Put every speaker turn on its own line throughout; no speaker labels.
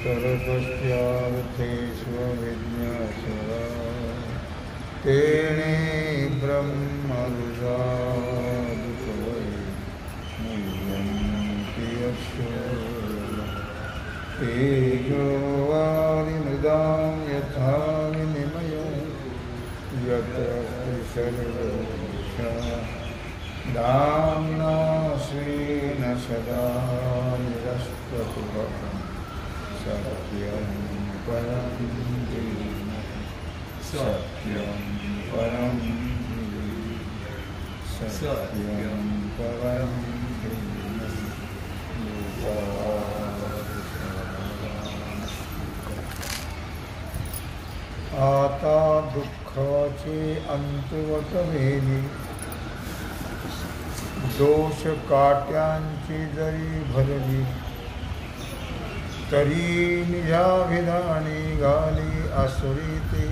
तरतस्यार्थेष्वविज्ञासुरा तेने ब्रह्मरुदादिकवै मुह्यन्ति यस्य तेजोवारिमृदां यथा विनिमयो यत्र सर्वस्य दाम्ना स्वेन सदा निरस्तकुहकं सत्यं परं धीमहि सत्यं परं धीमहि सत्यं परं धीमहि आता दुःखाचे अंतवट वेली दोष काट्यांची जरी भरली तरी निजा विधानी घाली आसुरी ते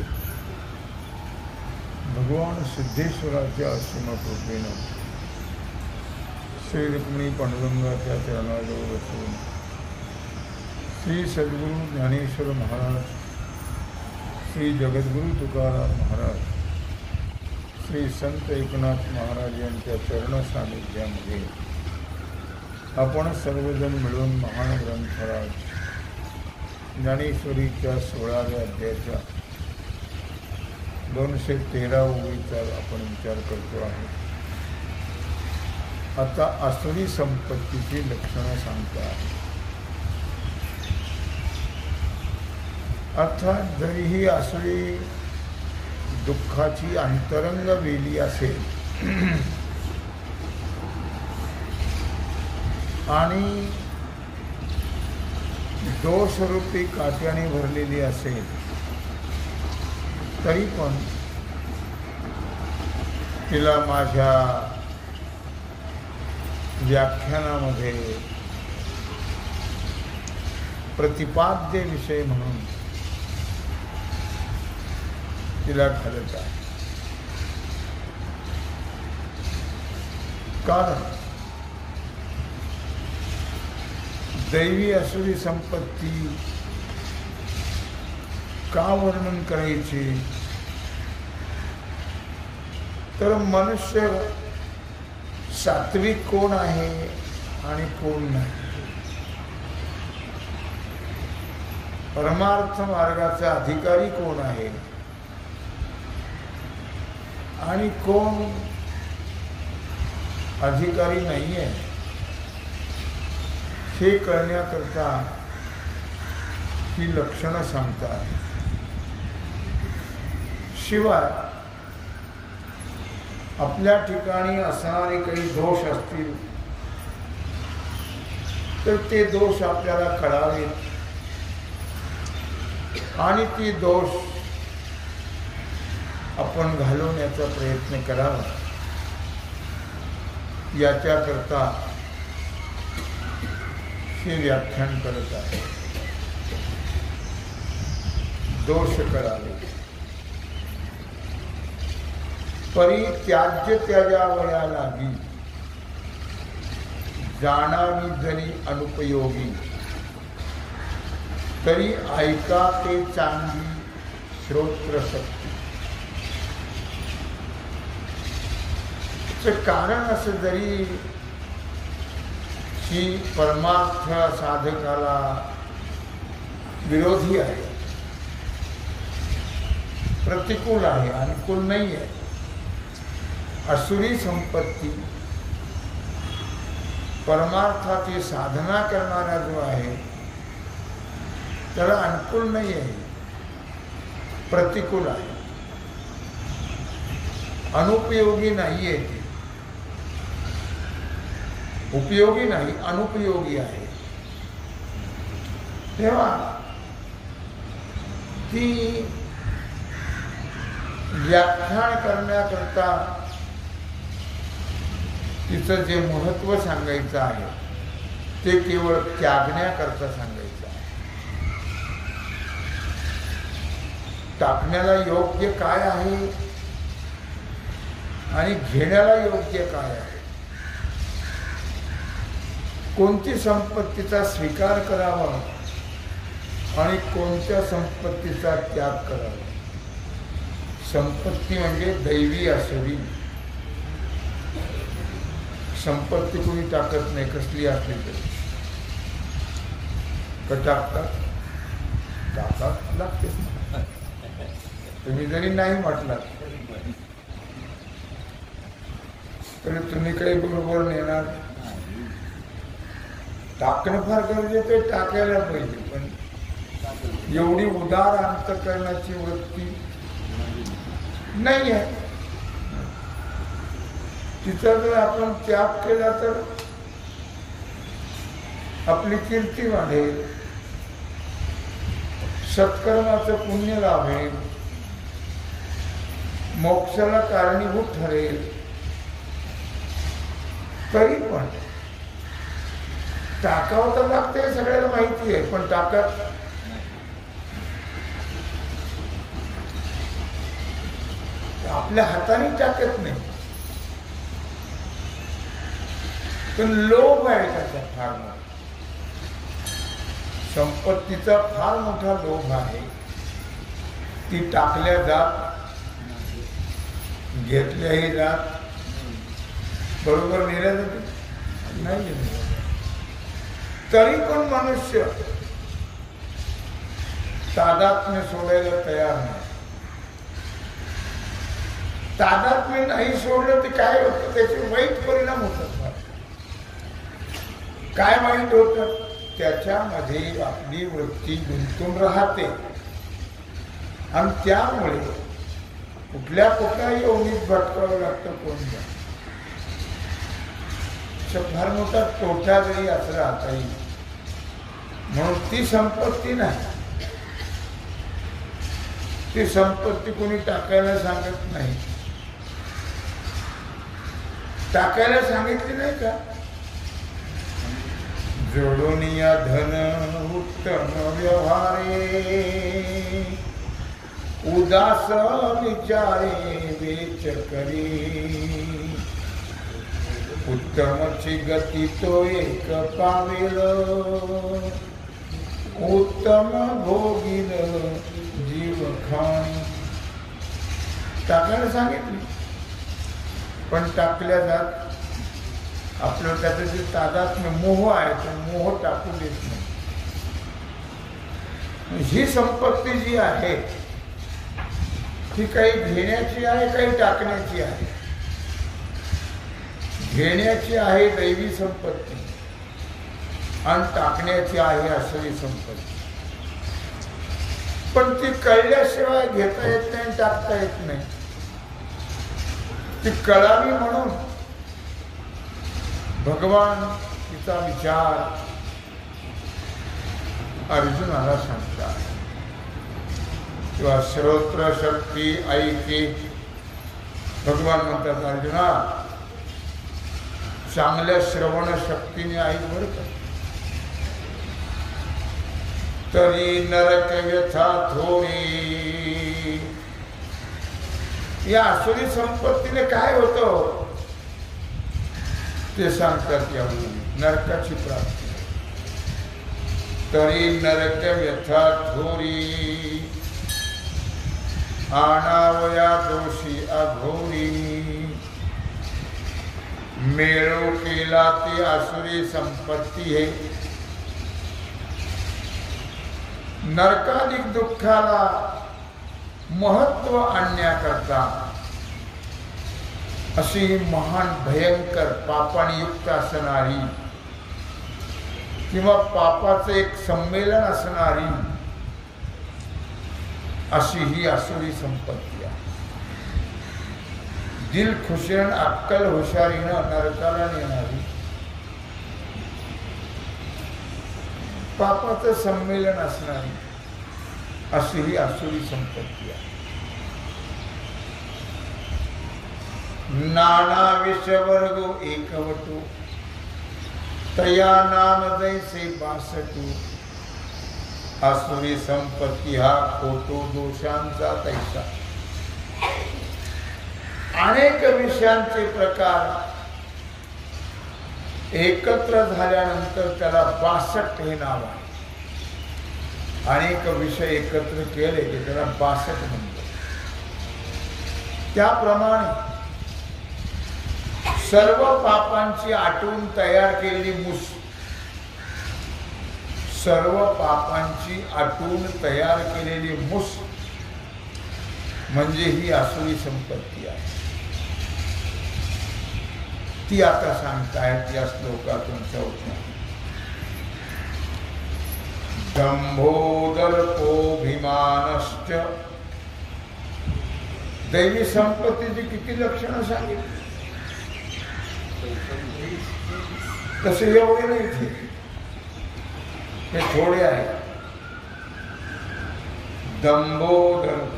भगवान सिद्धेश्वराच्या असीम कृपेनं श्री रुक्मिणी पांडुरंगाच्या चरणाजवळ बसून श्री सद्गुरू ज्ञानेश्वर महाराज, श्री जगद्गुरू तुकाराम महाराज, श्री संत एकनाथ महाराज यांच्या चरण सानिध्यामध्ये आपण सर्वजण मिळून महान ग्रंथराज ज्ञानेश्वरीच्या 16व्या अध्यायाच्या 213 ओळीचा आपण विचार करतो आहोत. आता आसुरी संपत्तीची लक्षणं सांगतात. अर्थात जरीही आसुरी दुःखाची अंतरंग वेली असेल आणि दोषरूपी काट्याने भरलेली असेल तरी पण तिला माझ्या व्याख्यानामध्ये प्रतिपाद्य विषय म्हणून तिला घालत आहे. कारण दैवी असुरी संपत्ती का वर्णन करायचे तर मनुष्य सात्विक कोण आहे आणि कोण नाही, परमार्थ मार्गाचा अधिकारी कोण आहे आणि कोण अधिकारी नाही आहे हे कळण्याकरता ही लक्षणं सांगतात. शिवाय आपल्या ठिकाणी असणारे काही दोष असतील तर ते दोष आपल्याला कळावेत आणि ती दोष आपण घालवण्याचा प्रयत्न करावा. याच्याकरता हे व्याख्यान करत आहे. दोष करावे परित्याज्य त्याजावया लागी जाणावी जरी अनुपयोगी तरी ऐका ते चांगली श्रोत्र शक्ती. कारण असं जरी ही परमार्थ साधकाला विरोधी आहे, प्रतिकूल आहे, अनुकूल नाही आहे. असुरी संपत्ती परमार्थाची साधना करणारा जो आहे त्याला अनुकूल नाही आहे, प्रतिकूल आहे, अनुपयोगी नाही आहे. ती उपयोगी नाही, अनुपयोगी आहे. तेव्हा ती व्याख्यान करण्याकरता तिचं जे महत्त्व सांगायचं आहे ते केवळ त्यागण्याकरता सांगायचं आहे. टाकण्याला योग्य काय आहे आणि घेण्याला योग्य काय आहे, कोणती संपत्तीचा स्वीकार करावा आणि कोणत्या संपत्तीचा त्याग करावा. संपत्ती म्हणजे दैवी असावी. संपत्ती कोणी टाकत नाही, कसली असली तरी. टाकतात टाकात लागते. तुम्ही जरी नाही म्हटलात तरी तुम्ही काही बरोबर नेणार. टाकणं फार गरजेचं आहे, टाकायला पाहिजे. पण एवढी उदार अंतःकरणाची वृत्ती नाही आहे. तिचा जर आपण त्याग केला तर आपली कीर्ती वाढेल, सत्कर्माचं पुण्य लाभेल, मोक्षाला कारणीभूत ठरेल. तरी पण टाकावं तर लागते, सगळ्याला माहिती आहे. पण टाकत आपल्या हाताने टाकत नाही. पण लोभ आहे त्याचा फार मोठा. संपत्तीचा फार मोठा लोभ आहे. ती टाकल्या जात, घेतल्याही जात, बरोबर नेल्या जाते नाही. तरी पण मनुष्य तादात्म्य सोडायला तयार नाही. तादात्म्य नाही सोडलं तर काय होतं, त्याचे वाईट परिणाम होतात. काय वाईट होतं, त्याच्यामध्ये आपली वृत्ती गुंतून राहते आणि त्यामुळे कुठल्या योनीत भटकावं लागतं. कोणत्या फार मोठा तोटा जरी असं राहता येईल. म्हणून ती संपत्ती नाही. ती संपत्ती कोणी टाकायला सांगत नाही. टाकायला सांगितली नाही का, जोडून या धन उत्तम व्यवहारे, उदास विचारे वेच करी, उत्तमची गती तो एक पावेल, उत्तम भोगील जीव खाण. टाकायला सांगितली पण टाकल्या जात. आपलं त्याचं जे तादात्म्य मोह आहे तो मोह टाकू देत नाही. ही संपत्ती जी आहे ती काही घेण्याची आहे, काही टाकण्याची आहे. घेण्याची आहे दैवी संपत्ती आणि टाकण्याची आहे असली संपत्ती. पण ती कळल्याशिवाय घेता येत नाही, टाकता येत नाही. ती कळावी म्हणून भगवान तिचा विचार अर्जुनाला सांगतात. किंवा श्रोत्र शक्ती ऐके. भगवान म्हणतात अर्जुना, चांगल्या श्रवण शक्तीने ऐक बरं का. तरी नरक व्यथा थोडी. या आसुरी संपत्तीने काय होतं ते सांगतात यावेळी. नरकाची प्राप्ती. तरी नरक व्यथा थोरी, आणावया दोषी अघोरी. मेळो केला ती आसुरी संपत्ती है. नरकाधिक दुःखाला महत्व आणण्याकरता अशी महान भयंकर पापाने युक्त असणारी किंवा पापाचं एक संमेलन असणारी अशी ही आसुरी संपत्ती आहे. दिल खुशीन अक्कल हुशारीनं नरकाला नेणारी पापाचं संमेलन असणारी अशी ही आसुरी संपत्ती आहे. नाना विषवर्गो एकवटो, तया नाम जैसे बासटो. आसुरी संपत्ती हा खोटो दोषांचा तैसा. अनेक विषयांचे प्रकार एकत्र झाल्यानंतर त्याला 62 हे नाव आहे. अनेक विषय एकत्र केले की त्याला 62 म्हणतो. त्याप्रमाणे सर्व पापांची आटून तयार केलेली मूस, सर्व पापांची आटून तयार केलेली मूस म्हणजे ही आसुरी संपत्ती आहे. ती आता सांगतायत या श्लोकातून चौथ्या. दंभोदर्पोभिमानश्च. दैवी संपत्तीची किती लक्षणं सांगितली, तसे एवढे नाही थे, हे थोडे आहे. दंभोदर्पोभिमानश्च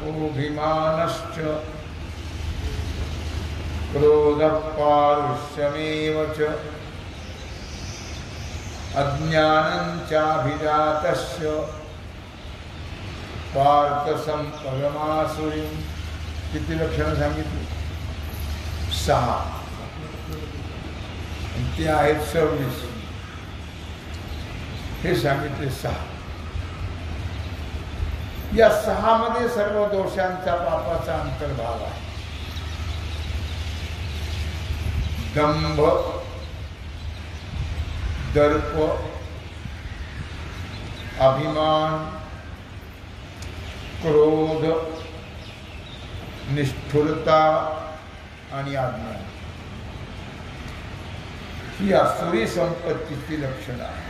क्रोधः पारुष्यमेव च अज्ञानं चाभिजातस्य पार्थ संपदमासुरीं. किती लक्षणं सांगितली? 6. ते आहेत 26. हे सांगितले 6. या 6 मध्ये सर्व दोषांचा पापाचा अंतर्भाव आहे. दंभ, दर्प, अभिमान, क्रोध, निष्ठुरता आणि अज्ञान ही आसुरी संपत्तीची लक्षणं आहेत.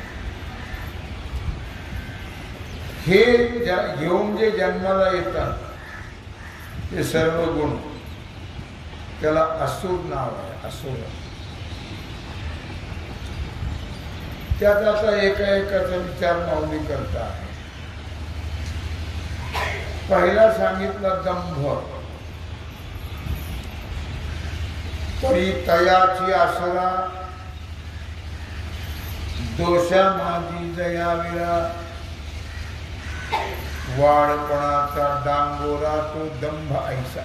हे घेऊन जे जन्माला येतात ते सर्व गुण, त्याला असुर नाव आहे. असुर. त्यात आता एका विचार माऊली करता. पहिला सांगितला दंभ. तरी तयाची आसरा दोषा माझी दयाविरा. वाढपणाचा डांगोरा तो दंभ ऐसा.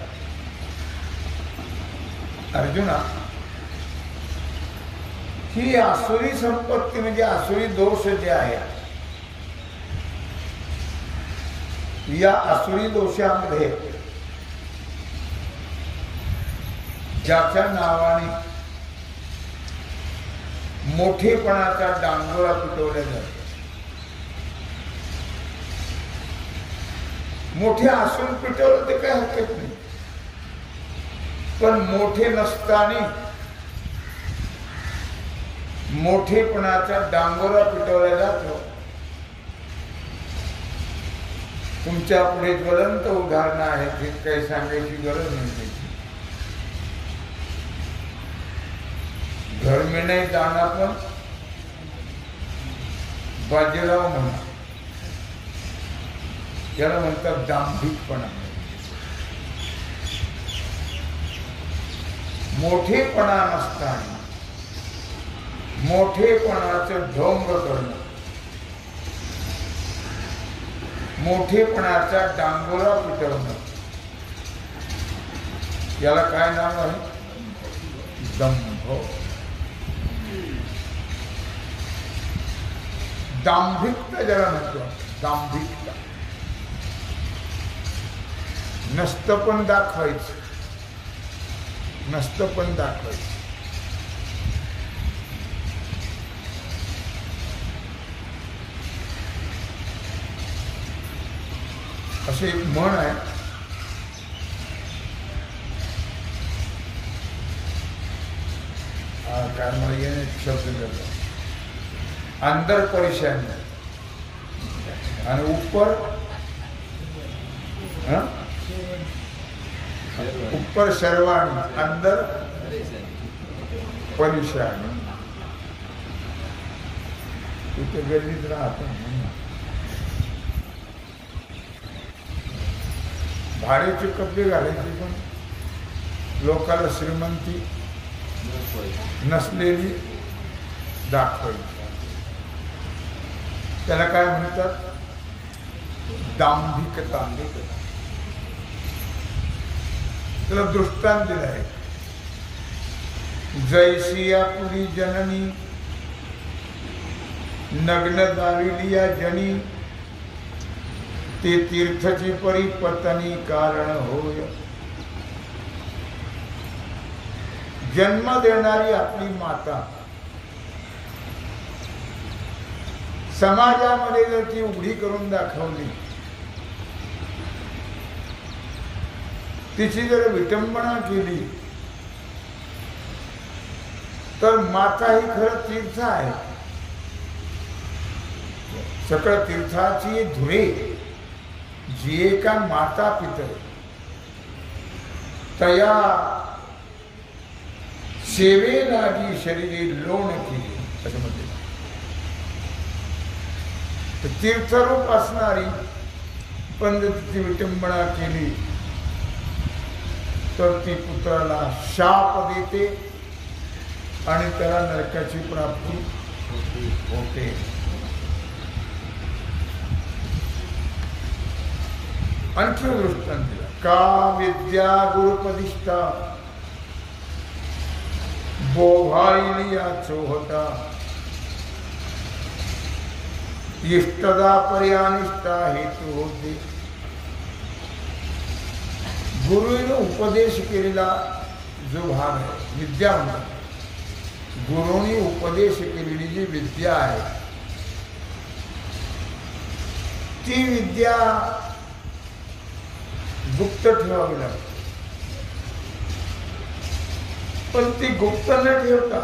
अर्जुना, ही आसुरी संपत्ती म्हणजे आसुरी दोष जे आहेत, या आसुरी दोषांमध्ये ज्याच्या नावाने मोठेपणाचा डांगोरा पिटवला जातो. मोठे असून पिटवलं ते काय हरकत नाही, पण मोठे नसताना मोठेपणाचा डांगोरा पिटवला जातो. तुमच्या पुढे ज्वलंत उदाहरणं आहेत, हे काही सांगायची गरज नाही. घर में नहीं जाना पण बाजीराव म्हणा, याला म्हणतात दांभिकपणा. मोठेपणा नसताना मोठेपणाचं ढोंग करणं, मोठेपणाचा डांगोरा पिटवणं, याला काय नाव आहे? दंभ. दांभिकता ज्याला म्हणतो, दांभिकता. नसतं पण दाखवायचं, नसतं पण दाखवायचं. असे एक म्हण आहे, काय मला येणे शब्द करतो, अंदर परेशानी आणि ऊपर ऊपर शर्वाणी, अंदर परेशानी. तिथे गल्लीत राहतो. भाड्याचे कपडे घालायचे पण लोकांना श्रीमंती नसलेली दाखवायची. त्याला काय म्हणतात? दांभिकता. त्याला दृष्टांत दिलं आहे. जैसिया पुरी जननी नग्न दाविलिया जनी ते तीर्थची परिपतनी कारण होय. जन्म देणारी आपली माता समाजामध्ये जर ती उघडी करून दाखवली, तिची जर विटंबना केली, तर माता ही खरं तीर्थ आहे. सकळ तीर्थाची धुळे जी एका माता पितर तया सेवे लागी शरीरे लोण केली असं म्हणते. तीर्थरूप असणारी पण तिची विटंबना केली तर ती पुत्राला शाप देते आणि त्याला नरकाची प्राप्ती होते. आणखी दृष्टांत दिला. का विद्या गुरुपदिष्टा बोभाळी या चोहता इष्टदा पर्यानिष्ठा हेतू होते. गुरुने उपदेश केलेला जो भाग आहे विद्या म्हणतात. गुरुने उपदेश केलेली जी विद्या आहे ती विद्या गुप्त ठेवावी लागते. पण ती गुप्त न ठेवता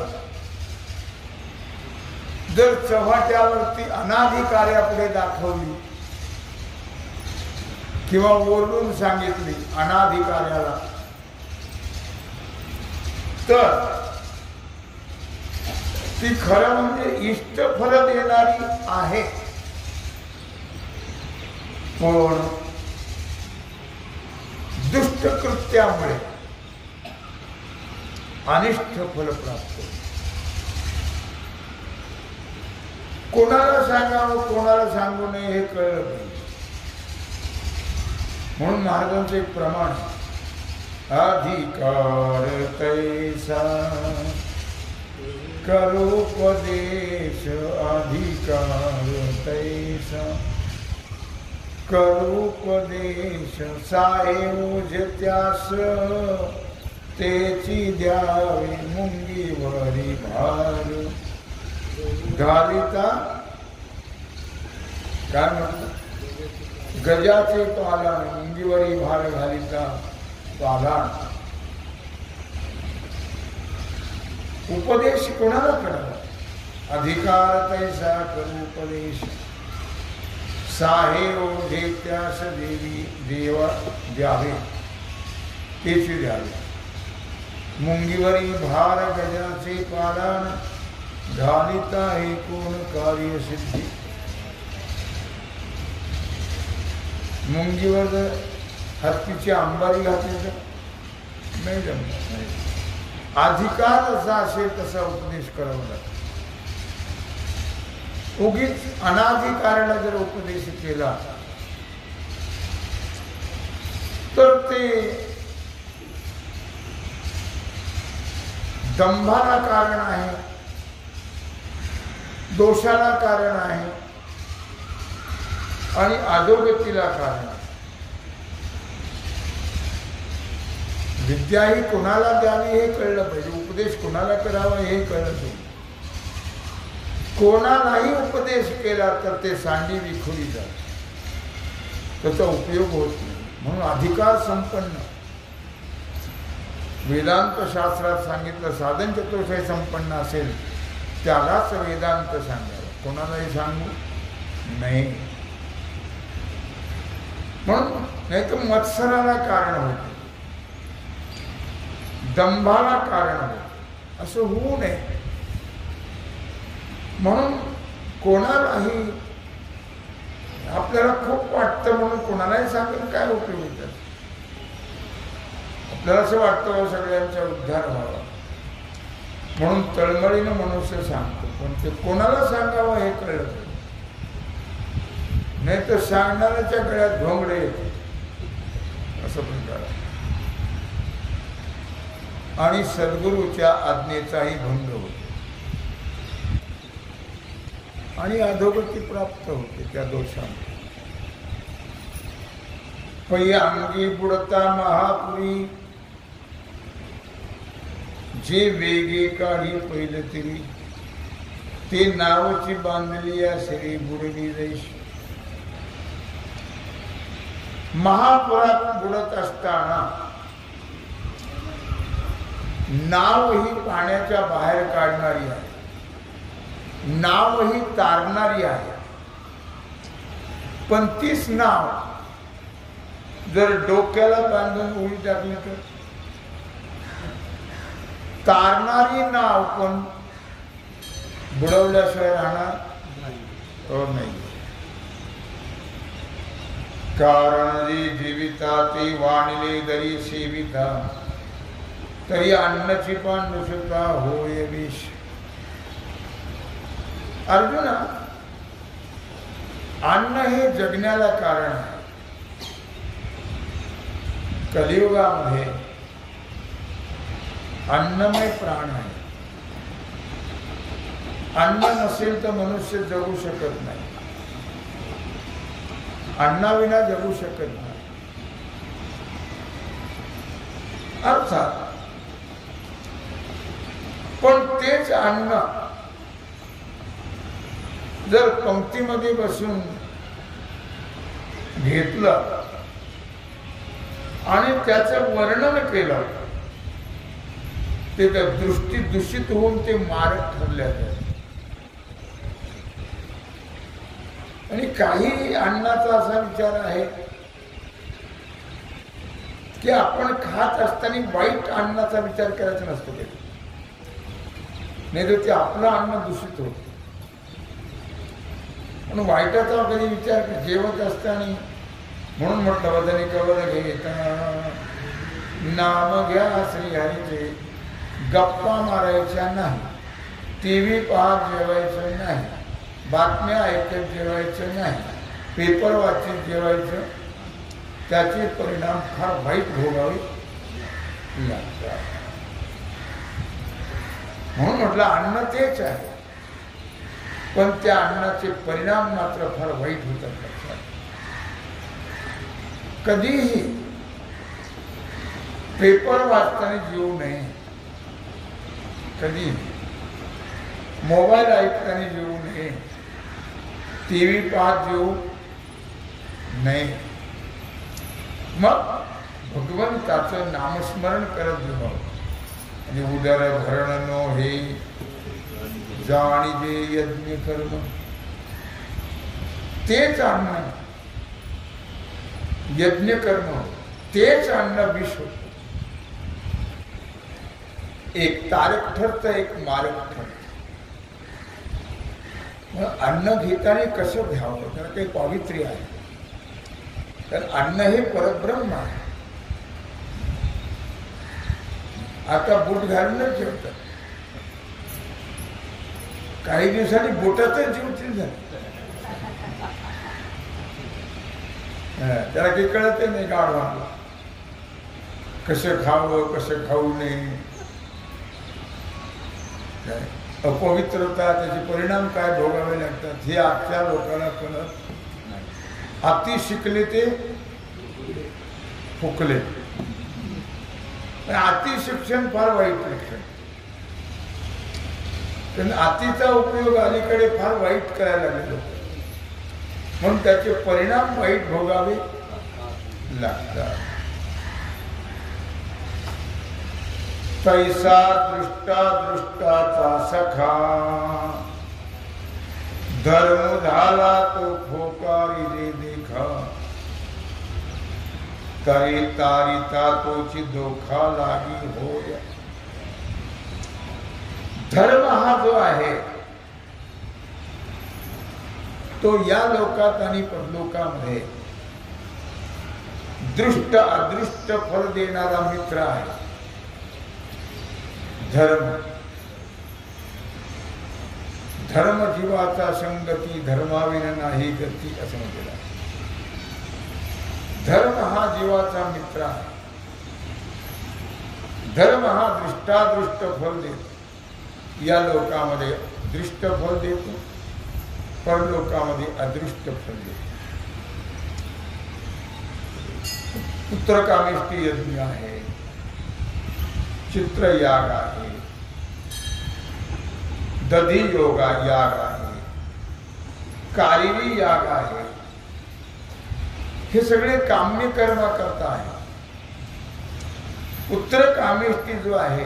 जर चव्हाट्यावरती अनाधिकार्यापुढे दाखवली किंवा ओरडून सांगितली अनाधिकार्याला, तर ती खरं म्हणजे इष्टफल देणारी आहे, पण दुष्टकृत्यामुळे अनिष्ट फल प्राप्त. कोणाला सांगावं कोणाला सांगू नये हे कळलं पाहिजे. म्हणून महाराजांचं एक प्रमाण, अधिकार तैसा करोपदेश, अधिकार तैसा करोपदेश, सायोज त्यास तेची द्यावे मुंगीवरी भार. घालिता काय म्हणतो, गजाचे पालन, मुंगीवरी भार घालिता पालन. उपदेश कोणाला करावा? अधिकार तैसा करोपदेश, साहे ओझे त्यास देवी देवा द्यावे तेची द्यावे. मुंगीवरी भार गजाचे पालन, घालिता हे कोण कार्य सिद्धी. मुंगीवर हत्तीची अंबारी घातली तर नाही जमत. अधिकार जसा असेल तसा उपदेश करावा लागतो. उगीच अनाधिकाराला जर उपदेश केला तर ते दंभाला कारण आहे, दोषाला कारण आहे आणि अधोगतीला कारण आहे. विद्या ही कोणाला द्यावी हे कळलं पाहिजे, उपदेश कोणाला करावा हे कळलं पाहिजे. कोणालाही उपदेश केला तर ते सांडी विखुरी जात, त्याचा उपयोग होत नाही. म्हणून अधिकार संपन्न, वेदांत शास्त्रात सांगितलं साधन चतुष्टय संपन्न असेल त्यालाच वेदांत सांगावं, कोणालाही सांगू नाही. म्हणून नाही तर मत्सराला कारण होते, दंभाला कारण होते, असं होऊ नये. म्हणून कोणालाही आपल्याला खूप वाटतं म्हणून कोणालाही सांगून काय उपयोग होतात. आपल्याला असं वाटतं सगळ्यांचा उद्धार व्हावा म्हणून तळमळीनं मनुष्य सांगतो, पण ते कोणाला सांगावं हे कळलं पाहिजे. नाही तर सांगणाऱ्याच्या गळ्यात घोंगडे येते असं प्रकार आणि सद्गुरूच्या आज्ञेचाही भंग होतो आणि अधोगती प्राप्त होते त्या दोषामुळे. पै अंगी बुडता महापुरी, जे वेगे काढी पहिलं तरी, ते नावची बांधली या श्री बुडली जैश. महापुरात बुडत असताना नाव ही पाण्याच्या बाहेर काढणारी आहे, नाव ही तारणारी आहे. पण तीच नाव जर डोक्याला बांधून उडी टाकली तर, तारणारी नाव पण बुडवल्याशिवाय राहणार नाही. कारण जी जीविता ती वाणिले दरी सेविता, तरी अन्नची पण नुसता होय विष. अर्जुना, अन्न हे जगण्याला कारण आहे. कलियुगामध्ये अन्नमय प्राण आहे. अन्न नसेल तर मनुष्य जगू शकत नाही, अन्नाविना जगू शकत नाही. अर्थात पण तेच अन्न जर पंक्तीमध्ये बसून घेतलं आणि त्याचं वर्णन केलं, ते त्या दृष्टी दूषित होऊन ते मारक ठरले जाते. आणि काही अन्नाचा असा विचार आहे की आपण खात असताना वाईट अन्नाचा विचार करायचा नसतो, नाही तर ते आपलं अन्न दूषित होत. म्हणून वाईटाचा कधी विचार जेवत असताना, म्हणून म्हटलं वदनी कवल घेता नाम घ्या श्रीहरीचे, गप्पा मारायच्या नाही, टीव्ही पाहत जेवायचं नाही, बातम्या ऐकत जेवायचं नाही, पेपर वाचत जेवायचं. त्याचे परिणाम फार वाईट भोगावे लागतात. म्हणून म्हटलं अन्न तेच आहे, पण त्या अन्नाचे परिणाम मात्र फार वाईट होतात. कधीही पेपर वाचताना जेवू नये, कधी मोबाईल ऐकताना जेवू नये, टीव्ही पाहत जेवू नये. मग भगवंताचं नामस्मरण करत जेवावं. आणि उदर भरण नो हे जाणीजे यज्ञ कर्म, तेच अन्न यज्ञ कर्म, तेच अन्न विष होत. एक तारक ठरतं, एक मारक ठरतं. अन्न घेताना कसं घ्यावं, त्याला काही पावित्र्य आहे. तर अन्न हे परब्रह्म आहे. आता बूट घालूनच जेवतात, काही दिवसांनी बोटातच जेवतील झाले. त्याला काही कळत नाही गाढवा कसं खावं कसं खाऊ नये. अपवित्रता, त्याचे परिणाम काय भोगावे लागतात हे आजच्या लोकांना कळत नाही. अति शिकले ते फुकले. अति शिक्षण फार वाईट शिक्षण. पण अतिचा उपयोग अलीकडे फार वाईट करायला लागले, म्हणून त्याचे परिणाम वाईट भोगावे लागतात. पैसा दृष्टा दृष्टाचा सखा, धर्म झाला तो फोकारी रे देखा, तरी तारिता तोची दोखा लागी होय. धर्म हा जो आहे तो या लोकात आणि परलोकामध्ये दृष्ट अदृष्ट फल देणारा मित्र आहे. धर्म, धर्म जीवाचा संगती, धर्माविन नाही गती असं म्हटलेलं आहे. धर्म हा जीवाचा मित्र आहे. धर्म हा दृष्टादृष्ट फल देतो. या लोकामध्ये दृष्ट फल देतो, परलोकामध्ये अदृष्ट फल देतो. पुत्रकामेष्टी यज्ञ आहे, चित्रयाग आहे, दधी योगा याग आहे, कारिवी याग आहे. हे सगळे काम्य कर्म करता आहे. पुत्रकामेष्टी जो आहे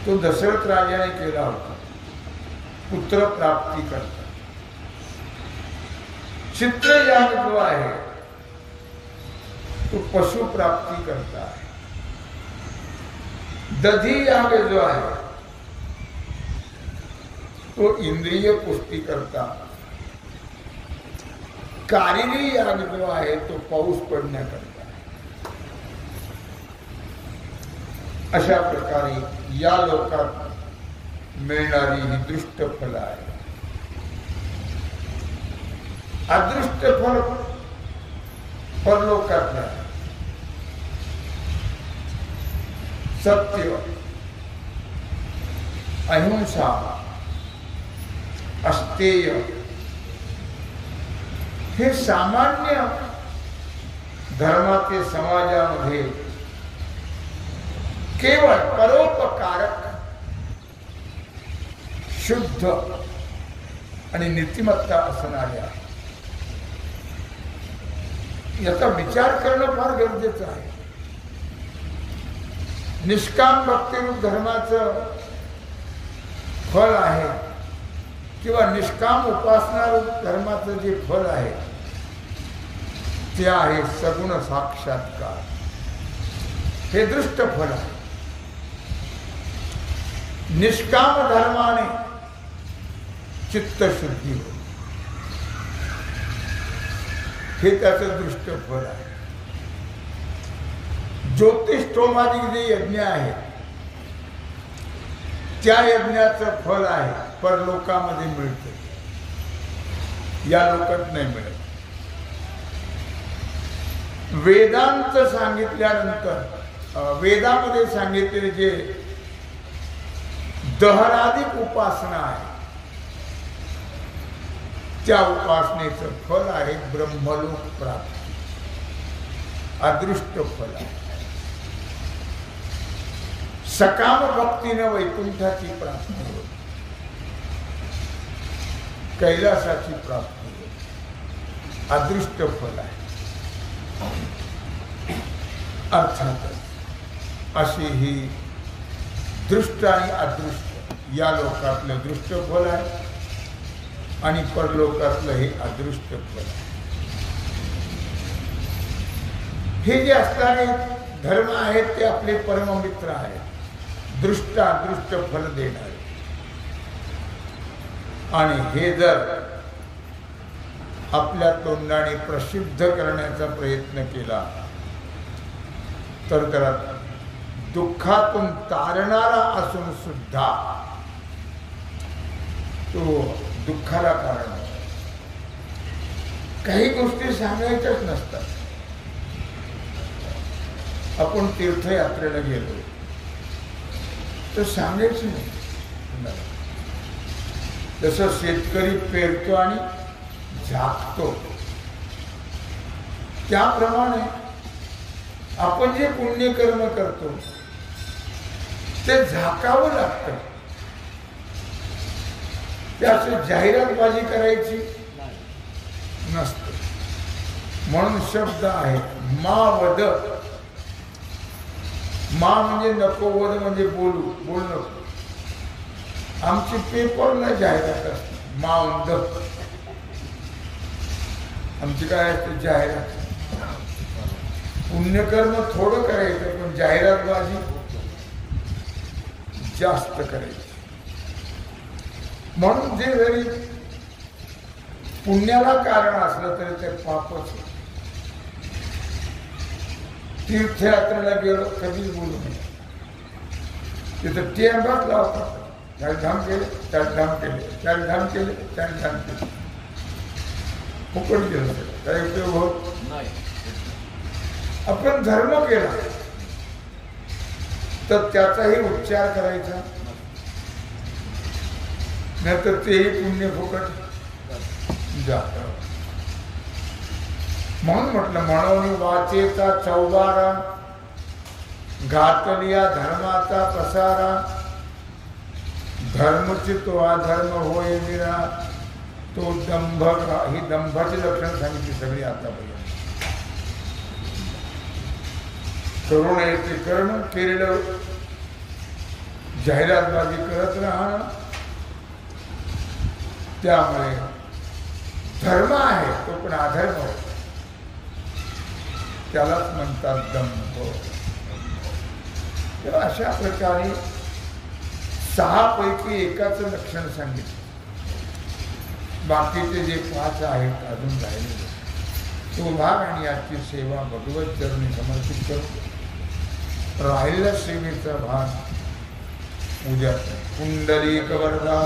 तो दशरथ राजाने केला होता, पुत्र प्राप्ती करता. चित्रयाग जो आहे तो पशु प्राप्ती करता है. दधी याग जो आहे तो इंद्रिय पुष्टी करता. कारिणी याग जो आहे तो पाऊस पडण्याकरता. अशा प्रकारे या लोकात मिळणारी ही दृष्ट फल आहे. अदृष्ट फल परलोकातलं आहे. सत्य, अहिंसा, अस्तेय हे सामान्य धर्माचे समाजामध्ये केवळ परोपकारक, शुद्ध आणि नीतिमत्ता असणाऱ्या, याचा विचार करणं फार गरजेचं आहे. निष्काम भक्तिरूप धर्माचं फल आहे किंवा निष्काम उपासना धर्माचं जे फल आहे ते आहे सगुण साक्षात्कार. हे दृष्ट फल आहे. निष्काम धर्माने चित्तशुद्धी होते, हे त्याचं दृष्ट फल आहे. ज्योतिष्ठोमादिक जे यज्ञ आहे त्या यज्ञाचं फल आहे परलोकामध्ये मिळते, या लोकात नाही मिळत. वेदांत सांगितल्यानंतर वेदामध्ये सांगितलेले जे दहराधिक उपासना आहे त्या उपासनेचं फल आहे ब्रह्मलोक प्राप्ती. अदृष्ट फल आहे. सकाम भक्तीने वैकुंठाची प्राप्ती होते, कैलासाची प्राप्ती होते. अदृष्ट फल आहे. अर्थातच अशी ही दृष्ट आणि अदृष्ट या लोकातलं दृष्ट फल आहे आणि परलोकातलं हे अदृष्ट फल आहे. हे जे असणारे धर्म आहेत ते आपले परममित्र आहेत, दृष्ट अदृष्ट फल देणारे. आणि हे जर आपल्या तोंडाने प्रसिद्ध करण्याचा प्रयत्न केला तर त्याला दुःखातून तारणारा असून सुद्धा तो दुःखाला कारण आहे. काही गोष्टी सांगायच्याच नसतात. आपण तीर्थयात्रेला गेलो तर सांगायचं नाही. जसं शेतकरी पेरतो आणि झाकतो त्याप्रमाणे आपण जे पुण्यकर्म करतो ते झाकावं लागतं. त्याची जाहिरातबाजी करायची नसते. म्हणून शब्द आहे मा वद. मा म्हणजे नको, वद म्हणजे बोलू, बोल नको. आमची पेपरला जाहिरात असते मा वद. आमची काय असते जाहिरात. पुण्यकर्म थोडं करायचं पण जाहिरातबाजी जास्त करायची. म्हणून जे जरी पुण्याला कारण असलं तरी ते पापच. तीर्थयात्रेला गेलो कधीच बोलू नये. तिथं टेंबाच लावतात. चारधाम केले, चारधाम केले, चारधाम केले, चारधाम केले. फुकट गेलं काही उपयोग होत नाही. आपण धर्म केला तर त्याचाही उच्चार करायचा, नाही तर तेही पुण्य फुकट जात. म्हणून म्हटलं म्हणून वाचेचा चौबारा घातलिया धर्माचा पसारा धर्मची तो अधर्म होय निरा तो दंभ ही दंभाची लक्षण सांगितली सगळी आतापर्यंत करून येते करणं केलेलं जाहिरातबाजी करत राहणं त्यामुळे धर्म आहे तो पण अधर्म होतो त्यालाच म्हणतात दंभ तेव्हा अशा प्रकारे 6 पैकी एकाच लक्षण सांगितलं बाकीचे जे 5 आहेत अजून राहिले तो भाग आणि याची सेवा भगवत चरणी समर्पित करतो राहिलेला सेवेचा भाग उद्या पुंडलिक वरदा